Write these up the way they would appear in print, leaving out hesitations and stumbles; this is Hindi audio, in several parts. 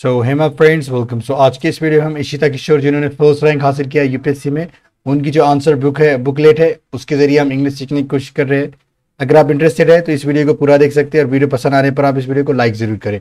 So hey my friends welcome. So आज के इस वीडियो में हम इशिता किशोर जिन्होंने फर्स्ट रैंक हासिल किया यूपीएससी में, उनकी जो आंसर बुकलेट है उसके जरिए हम इंग्लिश सीखने की कोशिश कर रहे हैं। अगर आप इंटरेस्टेड है तो इस वीडियो को पूरा देख सकते हैं और वीडियो पसंद आने पर आप इस वीडियो को लाइक जरूर करें।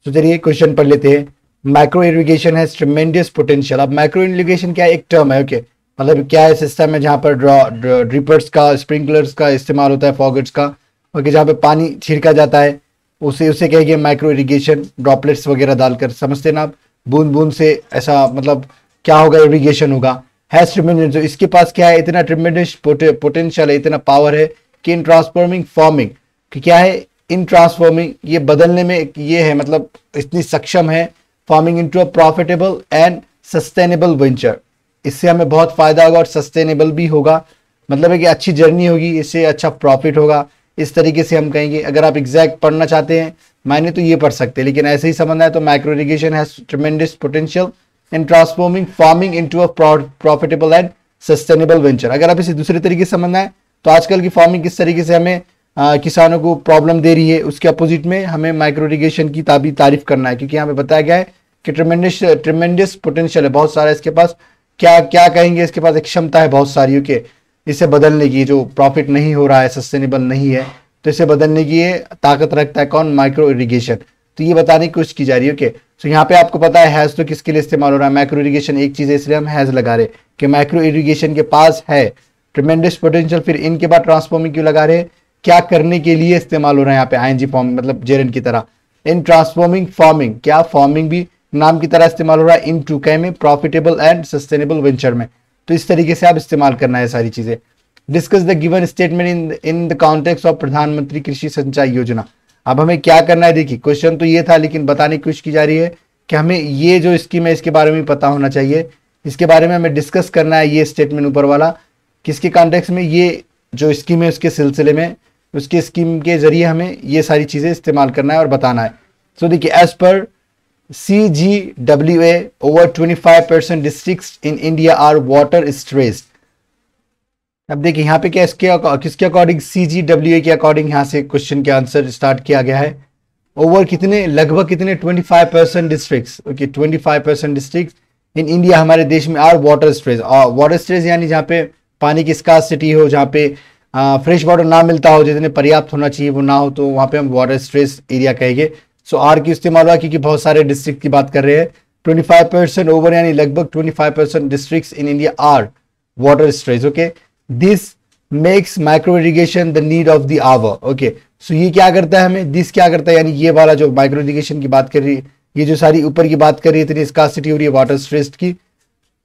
तो चलिए क्वेश्चन पढ़ लेते हैं। Micro irrigation has tremendous potential. अब माइक्रो इरिगेशन क्या है? एक टर्म है, ओके। मतलब क्या है? सिस्टम है जहाँ पर ड्रिपर्स का, स्प्रिंकलर्स का इस्तेमाल होता है, फॉगट्स का, ओके, जहाँ पे पानी छिड़का जाता है, उसे कहेंगे माइक्रो इरिगेशन। ड्रॉपलेट्स वगैरह डालकर, समझते ना आप, बूंद बूंद से ऐसा मतलब क्या होगा? इरिगेशन होगा। हैज ट्रेमेंडियस, जो इसके पास क्या है? इतना ट्रेमेंडियस पोटेंशियल है, इतना पावर है कि इन ट्रांसफॉर्मिंग फार्मिंग, कि क्या है? इन ट्रांसफॉर्मिंग, ये बदलने में ये है, मतलब इतनी सक्षम है। Farming into a profitable and sustainable venture, इससे हमें बहुत फायदा होगा और सस्टेनेबल भी होगा। मतलब है कि अच्छी जर्नी होगी, इससे अच्छा प्रॉफिट होगा। इस तरीके से हम कहेंगे। अगर आप एग्जैक्ट पढ़ना चाहते हैं मायने तो ये पढ़ सकते हैं, लेकिन ऐसे ही समझना है तो micro irrigation has ट्रेमेंडस potential in transforming farming into a profitable and sustainable venture. अगर आप इसे दूसरे तरीके से समझना है तो आजकल की फार्मिंग किस तरीके से हमें किसानों को प्रॉब्लम दे रही है, उसके अपोजिट में हमें माइक्रो इरिगेशन की तारीफ करना है, क्योंकि यहाँ पे बताया गया है कि ट्रेमेंडस पोटेंशियल है, बहुत सारा इसके पास। क्या क्या कहेंगे? इसके पास एक क्षमता है बहुत सारी, ओके, इसे बदलने की। जो प्रॉफिट नहीं हो रहा है, सस्टेनेबल नहीं है, तो इसे बदलने की ये ताकत रखता है। कौन? Micro irrigation. तो ये बताने की कोशिश की जा रही है, ओके। तो यहाँ पे आपको पता है हैज तो किसके लिए इस्तेमाल हो रहा है? माइक्रो इरिगेशन एक चीज है, इसलिए हम हैज लगा रहे कि माइक्रो इरिगेशन के पास है ट्रेमेंडस पोटेंशियल। फिर इनके बाद ट्रांसफॉर्मिंग क्यों लगा रहे? क्या करने के लिए इस्तेमाल हो रहा है? यहाँ पे आईएनजी फॉर्म, मतलब जेरन की तरह। इन ट्रांसफॉर्मिंग फार्मिंग, क्या फार्मिंग भी नाम की तरह इस्तेमाल हो रहा है। इन टू कै में प्रॉफिटेबल एंड सस्टेनेबल वेंचर में। तो इस तरीके से आप इस्तेमाल करना है सारी चीजें। Discuss the given statement in the context of प्रधानमंत्री कृषि सिंचाई योजना। अब हमें क्या करना है? देखिए क्वेश्चन तो ये था, लेकिन बताने की कोशिश की जा रही है कि हमें ये जो स्कीम है इसके बारे में पता होना चाहिए। इसके बारे में हमें डिस्कस करना है। ये स्टेटमेंट ऊपर वाला किसके कॉन्टेक्स्ट में? ये जो स्कीम है उसके सिलसिले में, उसके स्कीम के जरिए हमें ये सारी चीजें इस्तेमाल करना है और बताना है। सो देखिए, as per CGWA, over 25% districts in India are water stressed। अब देखिए यहाँ पे क्या किसके अकॉर्डिंग? CGWA के अकॉर्डिंग यहाँ से क्वेश्चन के आंसर स्टार्ट किया गया है। ओवर कितने? लगभग कितने? 25% districts, okay, 25% districts in India, हमारे देश में, are water stress. Water stress यानी जहाँ पे पानी की स्कार्सिटी हो, जहाँ पे फ्रेश वाटर ना मिलता हो, जितने पर्याप्त होना चाहिए वो ना हो, तो वहाँ पे हम वाटर स्ट्रेस एरिया कहेंगे। सो आर की इस्तेमाल हुआ क्योंकि बहुत सारे डिस्ट्रिक्ट की बात कर रहे हैं। 25% ओवर यानी लगभग 25% districts in India are water stress, okay. This makes micro irrigation the need of the hour, okay. So ये क्या करता है हमें? दिस क्या करता है? यानी ये वाला जो माइक्रो इरिगेशन की बात कर रही है, ये जो सारी ऊपर की बात कर रही है, इतनी स्कार्सिटी हो रही है वाटर स्ट्रेस की,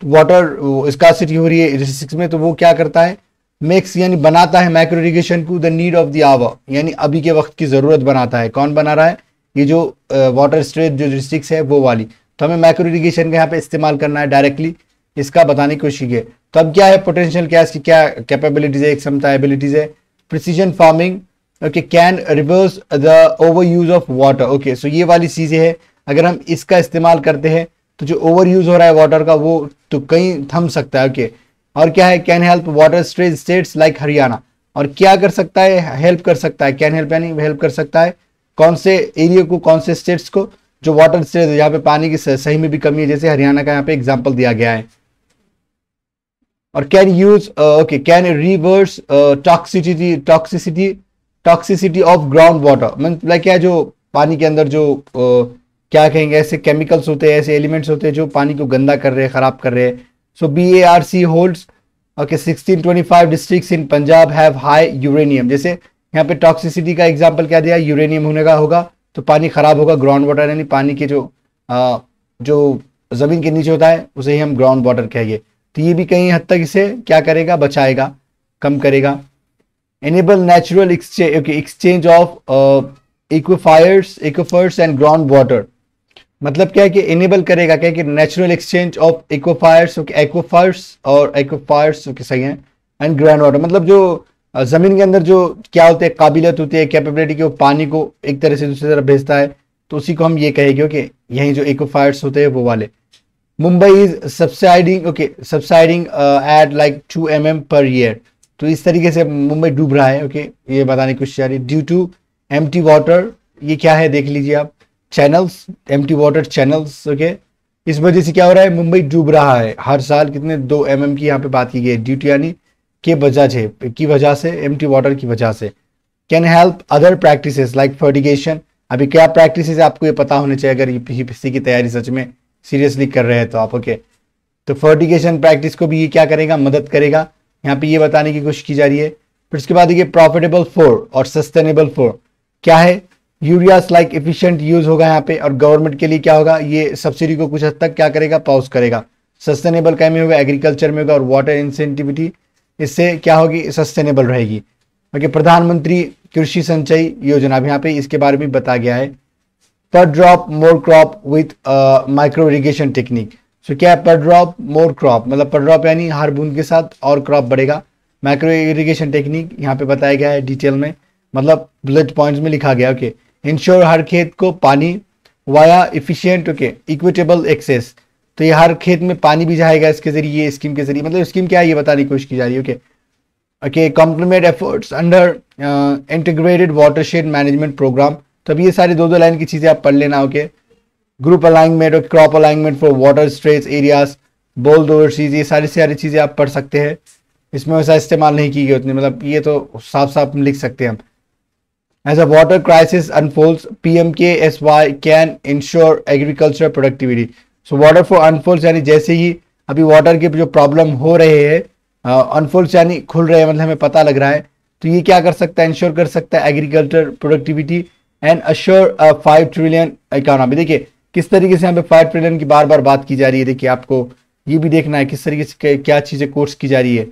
वाटर स्कार्सिटी हो रही है डिस्ट्रिक्ट में, तो वो क्या करता है? मेक्स यानी बनाता है माइक्रो इरिगेशन को the need of the hour, यानी अभी के वक्त की जरूरत बनाता है। कौन बना रहा है? ये जो वाटर स्ट्रेस जो डिस्ट्रिक्ट्स है वो वाली। तो हमें माइक्रो इरिगेशन का यहाँ पे इस्तेमाल करना है डायरेक्टली, इसका बताने की कोशिश की। तो अब क्या है? पोटेंशियल क्या है इसकी? क्या कैपेबिलिटीज है, एक क्षमता एबिलिटीज है। Precision farming, okay, can reverse the over use of water, okay. So ये वाली चीजें है, अगर हम इसका इस्तेमाल करते हैं तो जो ओवर यूज हो रहा है वाटर का वो तो कहीं थम सकता है, ओके। और क्या है? Can help water stress states like Haryana. और क्या कर सकता है? हेल्प कर सकता है। कैन हेल्प यानी हेल्प कर सकता है कौन से एरिया को, कौन से स्टेट्स को? जो वाटर स्टेट्स यहाँ पे पानी की सही में भी कमी है, जैसे हरियाणा का यहाँ पे एग्जांपल दिया गया है। और can use, okay, can reverse toxicity of ground water. मतलब क्या, जो पानी के अंदर जो क्या कहेंगे, ऐसे केमिकल्स होते हैं, ऐसे एलिमेंट्स होते हैं जो पानी को गंदा कर रहे हैं, खराब कर रहे हैं। सो BARC holds, okay, 1625 districts in Punjab have high uranium. जैसे यहाँ पे टॉक्सिसिटी का एग्जांपल क्या दिया? यूरेनियम होने का होगा तो पानी खराब होगा। ग्राउंड वाटर यानी पानी के जो जमीन के नीचे होता है उसे ही हम ग्राउंड वाटर कहेंगे। तो ये भी कहीं हद तक इसे क्या करेगा? बचाएगा, कम करेगा। Enable natural exchange of aquifers and ground water. मतलब क्या है कि एनेबल करेगा क्या कि नेचुरल एक्सचेंज ऑफ एक्वाफर्स, और एक्वाफर्स सही है, एंड ग्राउंड वाटर। मतलब जो जमीन के अंदर जो क्या होते हैं, काबिलियत होती है, कैपेबिलिटी की, वो पानी को एक तरह से दूसरी तरफ भेजता है, तो उसी को हम ये कहेंगे कि यही जो एक्वाफर्स होते हैं वो वाले। Mumbai is subsiding at like 2 mm per year. तो इस तरीके से मुंबई डूब रहा है, ओके, ये बताने की कोशिश आ रही है। ड्यू टू एम्प्टी वाटर, ये क्या है देख लीजिए आप, channels, empty water channels. Okay, इस वजह से क्या हो रहा है, मुंबई डूब रहा है हर साल। कितने 2 mm की यहाँ पे बात की गई है, ड्यू टू यानी के वजह से एम्प्टी वाटर की वजह से। Can help other practices like fertigation. अभी क्या प्रैक्टिसेस आपको ये पता होने चाहिए अगर यूपीएससी की तैयारी सच में सीरियसली कर रहे हैं तो आप। ओके, तो फर्टिगेशन प्रैक्टिस को भी ये क्या करेगा, मदद करेगा, यहाँ पे ये बताने की कोशिश की जा रही है। फिर उसके बाद ये प्रॉफिटेबल फॉर और सस्टेनेबल फॉर क्या है, यूरियास लाइक एफिशिएंट यूज होगा यहाँ पे, और गवर्नमेंट के लिए क्या होगा, ये सब्सिडी को कुछ हद तक क्या करेगा, पॉज करेगा। सस्टेनेबल क्या में होगा, एग्रीकल्चर में होगा, और वाटर इंसेंटिविटी इससे क्या होगी, सस्टेनेबल रहेगी। ओके, प्रधानमंत्री कृषि संचय योजना, अब यहाँ पे इसके बारे में बताया गया है। Per drop more crop with micro irrigation technique. So क्या है, पर ड्रॉप मोर क्रॉप, मतलब पर ड्रॉप यानी हर बूंद के साथ और क्रॉप बढ़ेगा। माइक्रो इरिगेशन टेक्निक यहाँ पे बताया गया है डिटेल में, मतलब बुलेट पॉइंट्स में लिखा गया। ओके, इंश्योर हर खेत को पानी via efficient, okay, equitable access, तो ये हर खेत में पानी भी जाएगा इसके जरिए, ये स्कीम के जरिए। मतलब स्कीम क्या है ये बताने की कोशिश की जा रही है। Okay okay, complement efforts under integrated watershed management programme. तो अब ये सारी 2-2 लाइन की चीजें आप पढ़ लेना। ओके, ग्रुप अलाइनमेंट और crop alignment for water stress areas, bold overseas, ये सारी चीजें आप पढ़ सकते हैं। इसमें वैसा इस्तेमाल नहीं की गई उतनी, मतलब ये तो साफ साफ लिख सकते हैं हम। As a water crisis unfolds, PMKSY can ensure agricultural productivity. So water for unfolds यानी जैसे ही अभी वाटर के जो प्रॉब्लम हो रहे हैं, अनफोल्ड यानी खुल रहे हैं, मतलब हमें पता लग रहा है, तो ये क्या कर सकता है, इंश्योर कर सकता है agriculture productivity and assure 5 trillion economy. देखिए किस तरीके से यहाँ पे 5 ट्रिलियन की बार बार बात की जा रही है। देखिए आपको ये भी देखना है किस तरीके से क्या चीजें कोर्स की जा रही है।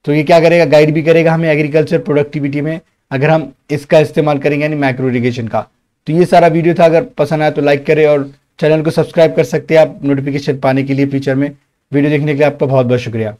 तो ये क्या करेगा, गाइड भी करेगा हमें एग्रीकल्चर प्रोडक्टिविटी में, अगर हम इसका इस्तेमाल करेंगे यानी मैक्रो इरिगेशन का। तो ये सारा वीडियो था, अगर पसंद आया तो लाइक करें और चैनल को सब्सक्राइब कर सकते हैं आप नोटिफिकेशन पाने के लिए फ्यूचर में। वीडियो देखने के लिए आपका बहुत बहुत शुक्रिया।